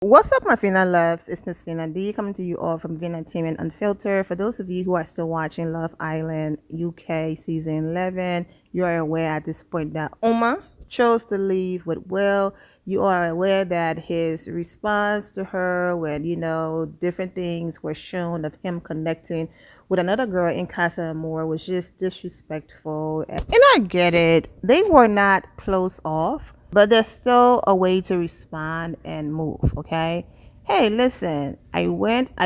What's up, my Fina loves? It's Miss Fina D coming to you all from Vina Entertainment Unfiltered. For those of you who are still watching Love Island UK Season 11, you are aware at this point that Oma chose to leave with Will. You are aware that his response to her when, different things were shown of him connecting with another girl in Casa Amor was just disrespectful. And I get it. They were not close off, but there's still a way to respond and move, okay? Hey, listen, I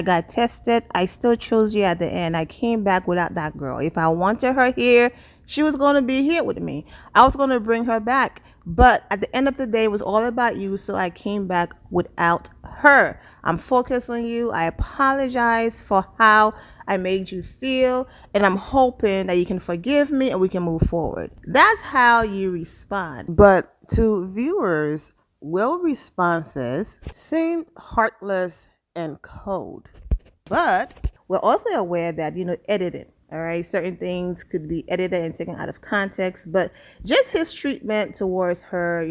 got tested. I still chose you at the end. I came back without that girl. If I wanted her here, she was going to be here with me. I was going to bring her back. But at the end of the day, it was all about you, so I came back without her. I'm focused on you. I apologize for how I made you feel, and I'm hoping that you can forgive me and we can move forward. That's how you respond. But to viewers, Will responses seemed heartless and cold. But we're also aware that, editing, all right, certain things could be edited and taken out of context, but just his treatment towards her,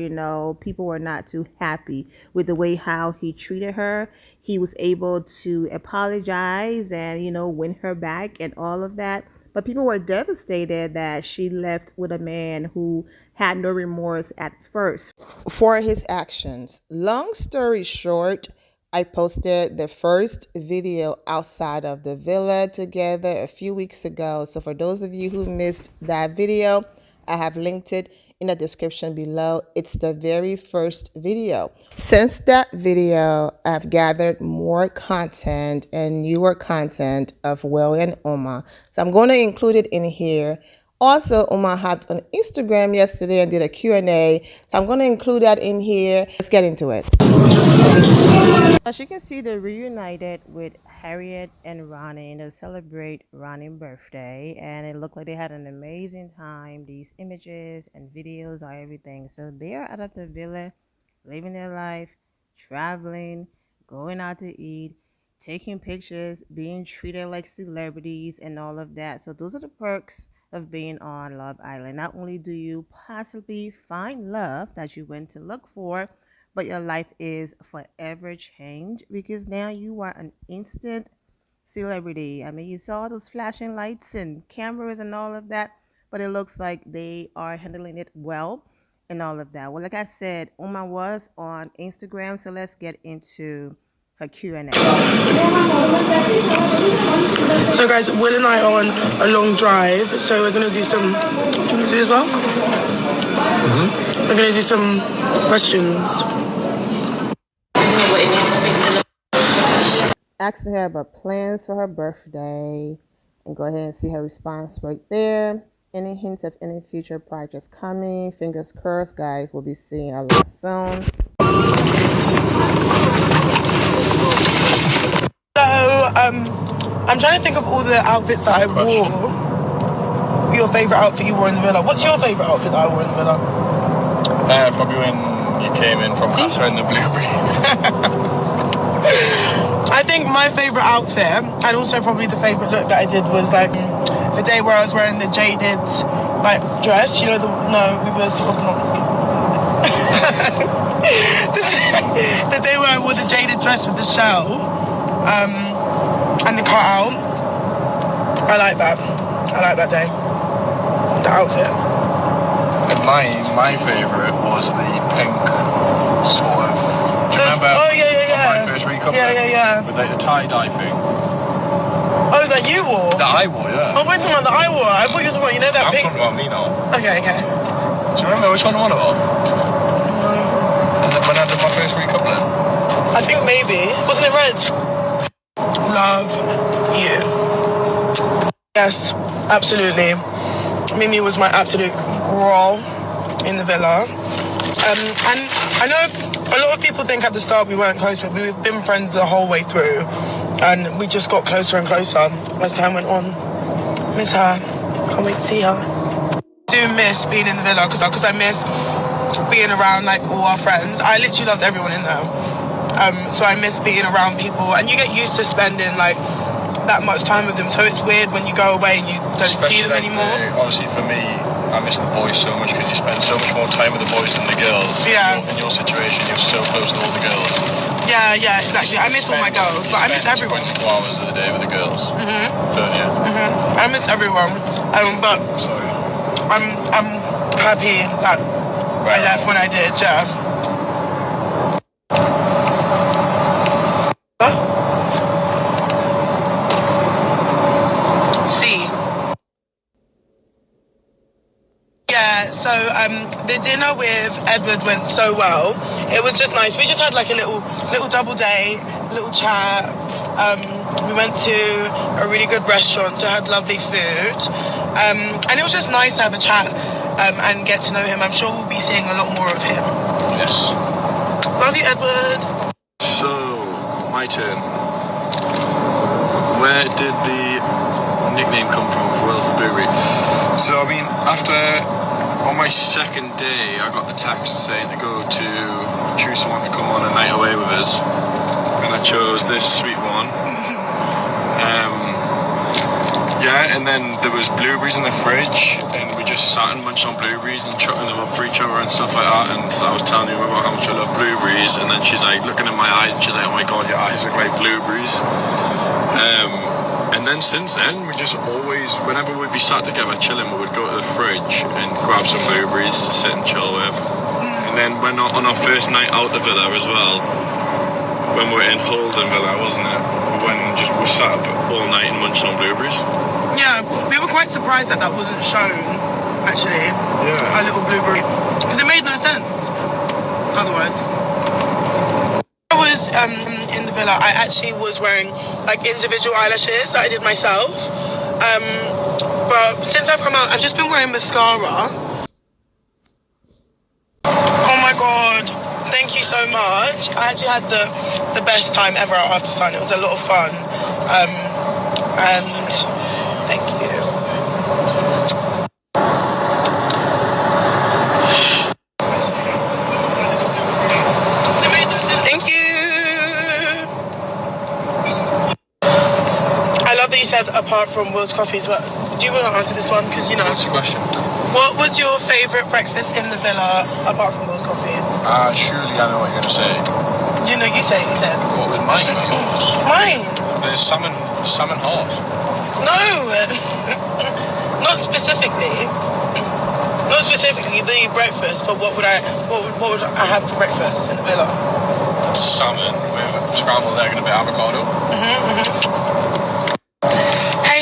people were not too happy with the way how he treated her. He was able to apologize and, win her back and all of that. But people were devastated that she left with a man who had no remorse at first for his actions. Long story short, I posted the first video outside of the villa together a few weeks ago. So for those of you who missed that video, I have linked it in the description below. It's the very first video. Since that video, I've gathered more content and newer content of Will and Oma. So I'm going to include it in here. Also, Oma hopped on Instagram yesterday and did a Q&A. So I'm going to include that in here. Let's get into it. As you can see, they reunited with Harriet and Ronnie to celebrate Ronnie's birthday, and it looked like they had an amazing time. These images and videos are everything. So they are out of the villa, living their life, traveling, going out to eat, taking pictures, being treated like celebrities, and all of that. So those are the perks of being on Love Island. Not only do you possibly find love that you went to look for, but your life is forever changed because now you are an instant celebrity. I mean, you saw those flashing lights and cameras and all of that, but it looks like they are handling it well and all of that. Well, like I said, Oma was on Instagram, so let's get into her Q&A. So guys, Will and I are on a long drive, so we're going to do some, do you want to do as well? We're going to do some questions. Asking her about plans for her birthday, and go ahead and see her response right there. Any hints of any future projects coming? Fingers crossed, guys. We'll be seeing a lot soon. So, I'm trying to think of all the outfits that I wore. Your favourite outfit you wore in the villa. What's your favourite outfit that I wore in the villa? Probably when you came in from Casa in the blueberry. I think my favourite outfit, and also probably the favourite look that I did, was like the day where I was wearing the jaded dress. You know, we were sort of not. The day where I wore the jaded dress with the shell, and the cutout. I like that. I like that day. The outfit. And my favourite was the pink sort of. Do you remember? Oh yeah. My first recoupling. Yeah. With the tie-dye thing. Oh, that you wore? That I wore, yeah. Oh, wait, talking about that I wore. I thought you were talking about, that I'm pink. talking about me now. Okay. Do you remember which one I'm on about? When I did my first recoupling? I think maybe. Wasn't it red? Love you. Yes, absolutely. Mimii was my absolute girl in the villa. And I know a lot of people think at the start we weren't close, but we've been friends the whole way through. And we just got closer and closer as time went on. Miss her. Can't wait to see her. I do miss being in the villa because I miss being around like all our friends. I literally loved everyone in there. So I miss being around people, and you get used to spending like that much time with them, so it's weird when you go away and you don't see them Especially, anymore. Obviously for me, I miss the boys so much because you spend so much more time with the boys than the girls. Yeah. In your situation, you're so close to all the girls. Yeah, exactly. I miss all my girls, but I miss everyone. 24 hours of the day with the girls. Don't you? I miss everyone. But Sorry. I'm happy that I left when I did. Yeah. See. Yeah, so the dinner with Edward went so well. It was just nice. We just had like a little double day, little chat. We went to a really good restaurant, so had lovely food. And it was just nice to have a chat and get to know him. I'm sure we'll be seeing a lot more of him. Yes. Love you, Edward. So, my turn. Where did the nickname come from for Will for Brewery? So, I mean, on my second day, I got the text saying to go to choose someone to come on a night away with us. And I chose this sweet one. Yeah, and then there was blueberries in the fridge, and we just sat and munched on blueberries and chucking them up for each other and stuff like that. And I was telling her about how much I love blueberries, and then she's like looking in my eyes, and she's like, "Oh my god, your eyes look like blueberries." And then since then, we just always, whenever we'd be sat together chilling, we would go to the fridge and grab some blueberries to sit and chill with. And then when on our first night out the villa as well, when we were in Holden Villa, wasn't it? We sat up all night and munched on blueberries. Yeah, we were quite surprised that wasn't shown, actually. Yeah. A little blueberry. Because it made no sense otherwise. I was in the villa, I actually was wearing like individual eyelashes that I did myself. But since I've come out, I've just been wearing mascara. Oh my god. Thank you so much. I actually had the best time ever out after sun. It was a lot of fun. And thank you. Thank you. I love that you said apart from Will's coffees, but do you want to answer this one? Because, you know. What's the question? What was your favourite breakfast in the villa apart from Will's coffees? Surely I know what you're going to say. You know, you said. What was mine or yours? Mine. The salmon hot. No, not specifically. Not specifically the breakfast, but what would I have for breakfast in the villa? Salmon with scrambled egg and a bit of avocado. Hey.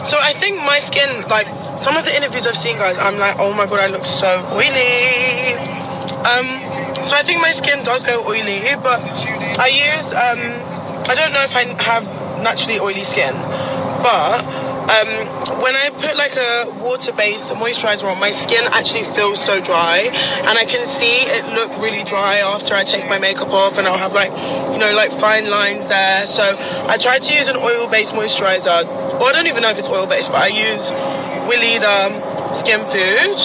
So I think my skin, like some of the interviews I've seen, guys, I'm like, oh my god, I look so oily. So I think my skin does go oily, but I use I don't know if I have naturally oily skin, but when I put like a water-based moisturizer on, my skin actually feels so dry, and I can see it look really dry after I take my makeup off, and I'll have like, you know, like fine lines there. So I tried to use an oil-based moisturizer, or I don't even know if it's oil-based, but I use Willida Skin Food.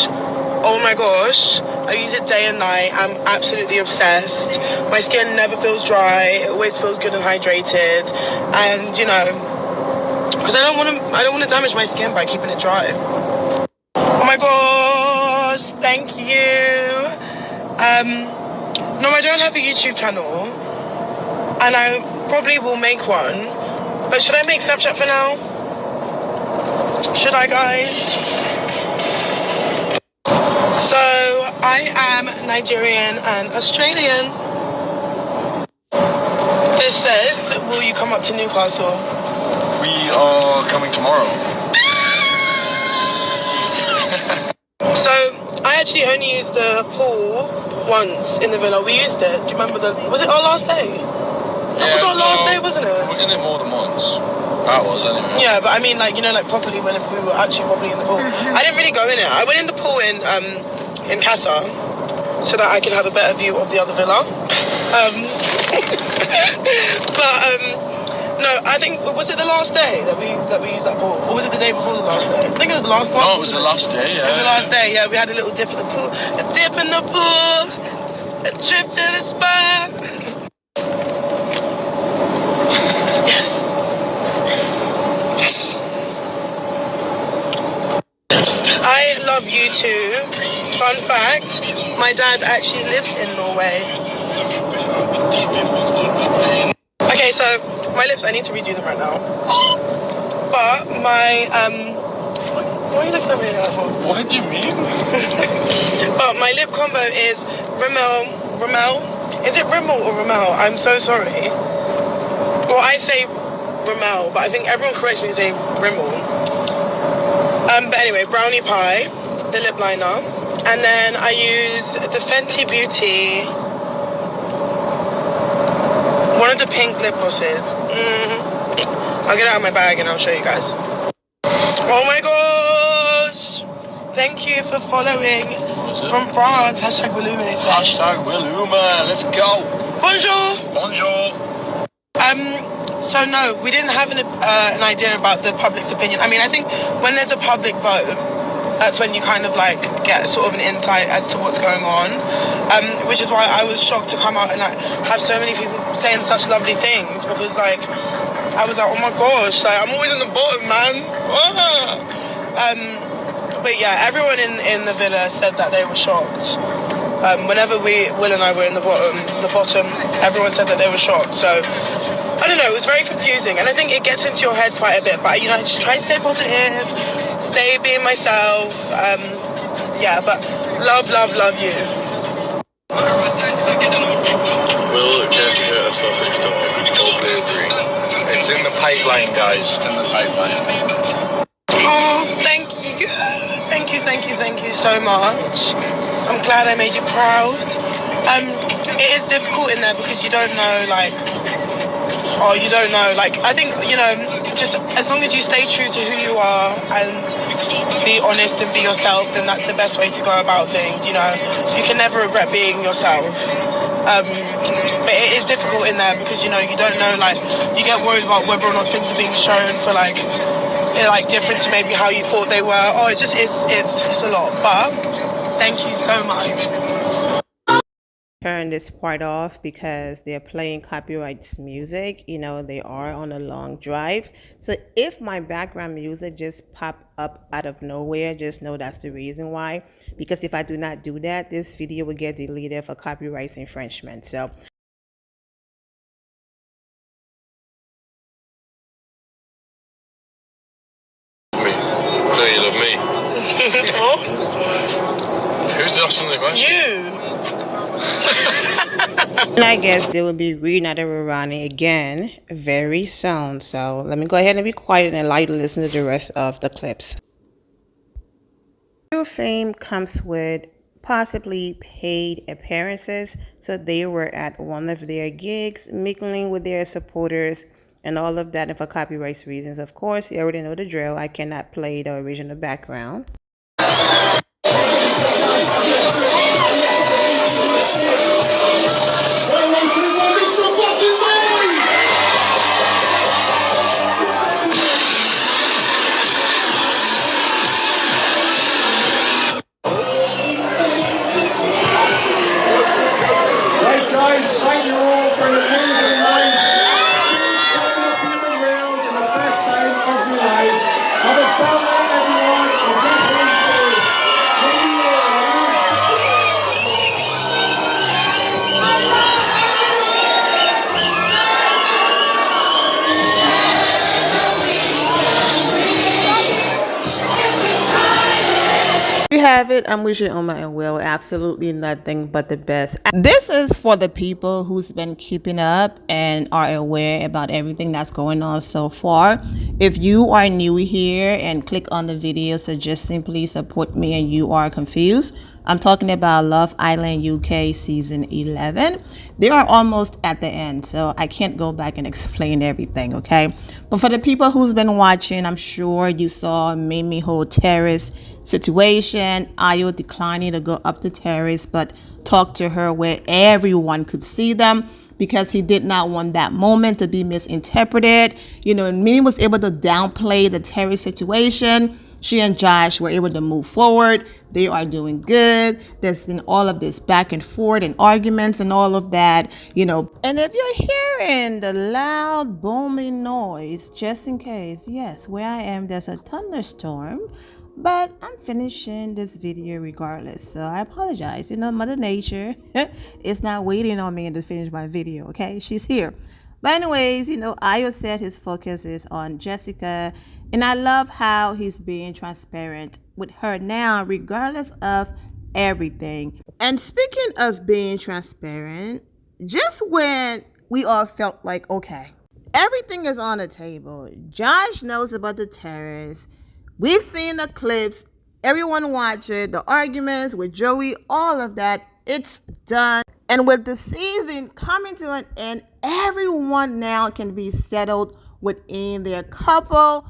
Oh my gosh, I use it day and night. I'm absolutely obsessed. My skin never feels dry. It always feels good and hydrated, and you know, because I don't want to damage my skin by keeping it dry. Oh my gosh, thank you. No, I don't have a YouTube channel, and I probably will make one. But should I make Snapchat for now? Should I, guys? So I am Nigerian and Australian. This says, will you come up to Newcastle? We are coming tomorrow. So I actually only used the pool once in the villa. We used it. Do you remember was it our last day? That was our last day, wasn't it? We're in it more than once. That was anyway. Yeah, but I mean, like, you know, like properly when we were actually properly in the pool. I didn't really go in it. I went in the pool in Casa so that I could have a better view of the other villa. No, I think, was it the last day that we used that pool? Or was it the day before the last day? I think it was the last one. No, it was the last day, yeah. It was the last day, yeah. We had a little dip in the pool. A dip in the pool. A trip to the spa. Yes. Yes. I love you too. Fun fact, my dad actually lives in Norway. Okay, so my lips, I need to redo them right now. But my, what are you looking at me like that for? What do you mean? But my lip combo is Rimmel. Is it Rimmel or Rimmel? I'm so sorry. Well, I say Rimmel, but I think everyone corrects me and say Rimmel. But anyway, brownie pie, the lip liner, and then I use the Fenty Beauty, one of the pink lip glosses. I'll get it out of my bag and I'll show you guys. Oh my gosh! Thank you for following from France. Hashtag Wiluma, they say. Hashtag Wiluma, let's go. Bonjour! Bonjour. So no, we didn't have an idea about the public's opinion. I mean, I think when there's a public vote, that's when you kind of like get sort of an insight as to what's going on. Which is why I was shocked to come out and like have so many people saying such lovely things, because like I was like, oh my gosh, like I'm always in the bottom, man. But yeah, everyone in the villa said that they were shocked. Whenever Will and I were in the bottom, everyone said that they were shocked. So I don't know, it was very confusing, and I think it gets into your head quite a bit. But I just try to stay positive, stay being myself. Yeah, but love you. Will can't hurt a sausage dog. Totally agree. It's in the pipeline, guys. It's in the pipeline. Oh, thank you so much. I'm glad I made you proud. It is difficult in there because you don't know, like, I think, just as long as you stay true to who you are and be honest and be yourself, then that's the best way to go about things. You can never regret being yourself. But it is difficult in there because, you don't know, like, you get worried about whether or not things are being shown for, like different to maybe how you thought they were. Oh, it's a lot. But thank you so much. Turn this part off because they're playing copyrights music. They are on a long drive. So if my background music just pop up out of nowhere, just know that's the reason why. Because if I do not do that, this video will get deleted for copyright infringement. So Do you love me? Who's asking the question? You. And I guess they will be reunited with Ronnie again very soon. So let me go ahead and be quiet and allow you to listen to the rest of the clips. Your fame comes with possibly paid appearances. So they were at one of their gigs, mingling with their supporters and all of that. And for copyright reasons, of course, you already know the drill. I cannot play the original background. Thank you all for an amazing night. Please turn up in the rails and the best time of your life. Have a bell on everyone and get home safe. Thank you all. You have it. I'm wishing Oma and Will absolutely nothing but the best. This is for the people who's been keeping up and are aware about everything that's going on so far. If you are new here and click on the video, so just simply support me and you are confused, I'm talking about Love Island UK season 11. They are almost at the end, so I can't go back and explain everything, okay? But for the people who's been watching, I'm sure you saw Mimii whole terrace situation. Ayo declining to go up the terrace, but talk to her where everyone could see them, because he did not want that moment to be misinterpreted. Mimii was able to downplay the terrace situation. She and Josh were able to move forward. They are doing good. There's been all of this back and forth and arguments and all of that, And if you're hearing the loud booming noise, just in case, yes, where I am, there's a thunderstorm. But I'm finishing this video regardless, so I apologize. Mother Nature is not waiting on me to finish my video, okay? She's here. But anyways, Ayo said his focus is on Jessica, and I love how he's being transparent with her now, regardless of everything. And speaking of being transparent, just when we all felt like, okay, everything is on the table. Josh knows about the terrorists. We've seen the clips. Everyone watch it. The arguments with Joey, all of that. It's done. And with the season coming to an end, everyone now can be settled within their couple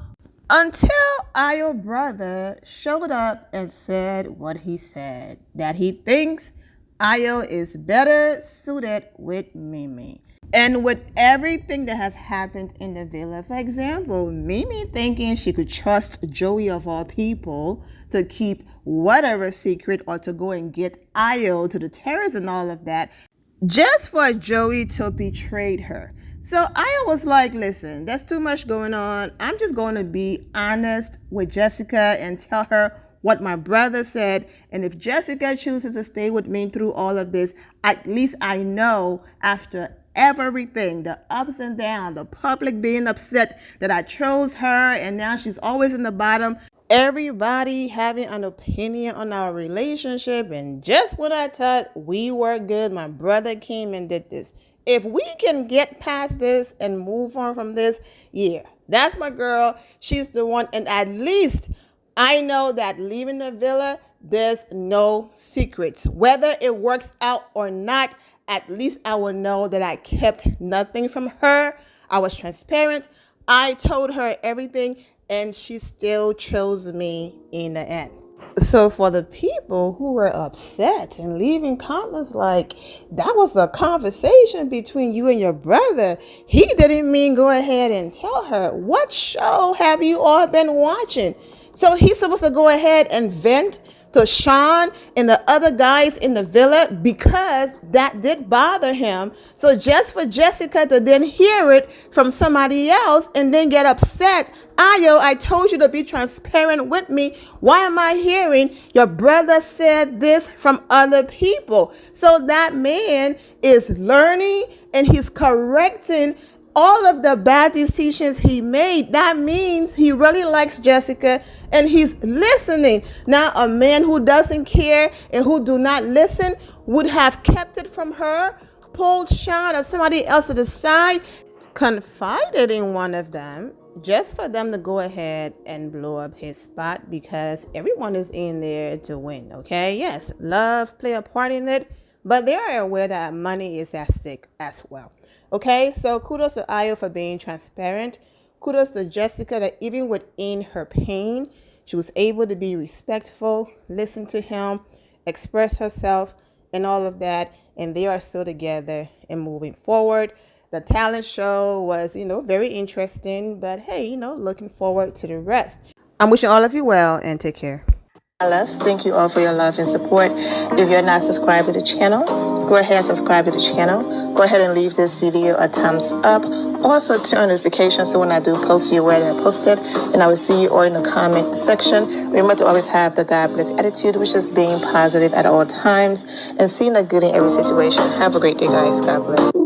until Ayo brother showed up and said what he said, that he thinks Ayo is better suited with Mimii. And with everything that has happened in the villa, for example, Mimii thinking she could trust Joey of all people to keep whatever secret or to go and get Ayo to the terrace and all of that, just for Joey to betray her. So Ayo was like, listen, there's too much going on. I'm just going to be honest with Jessica and tell her what my brother said. And if Jessica chooses to stay with me through all of this, at least I know after everything, the ups and downs, the public being upset that I chose her and now she's always in the bottom, everybody having an opinion on our relationship, and just when I thought we were good, my brother came and did this. If we can get past this and move on from this, yeah, that's my girl. She's the one. And at least I know that leaving the villa, there's no secrets. Whether it works out or not, at least I will know that I kept nothing from her. I was transparent. I told her everything, and she still chose me in the end. So for the people who were upset and leaving comments like, that was a conversation between you and your brother, he didn't mean go ahead and tell her. What show have you all been watching? So he's supposed to go ahead and vent to Sean and the other guys in the villa because that did bother him. So just for Jessica to then hear it from somebody else and then get upset, Ayo, I told you to be transparent with me. Why am I hearing your brother said this from other people? So that man is learning and he's correcting all of the bad decisions he made. That means he really likes Jessica and he's listening. Now, a man who doesn't care and who do not listen would have kept it from her, pulled Sean or somebody else to the side, confided in one of them, just for them to go ahead and blow up his spot because everyone is in there to win, okay? Yes, love play a part in it, but they are aware that money is at stake as well. Okay, so kudos to Ayo for being transparent. Kudos to Jessica that even within her pain, she was able to be respectful, listen to him, express herself, and all of that. And they are still together and moving forward. The talent show was, very interesting. But hey, looking forward to the rest. I'm wishing all of you well and take care. My loves, thank you all for your love and support. If you're not subscribed to the channel, go ahead and subscribe to the channel. Go ahead and leave this video a thumbs up. Also turn on notifications so when I do post, you're aware that I posted. And I will see you all in the comment section. Remember to always have the God bless attitude, which is being positive at all times and seeing the good in every situation. Have a great day, guys. God bless.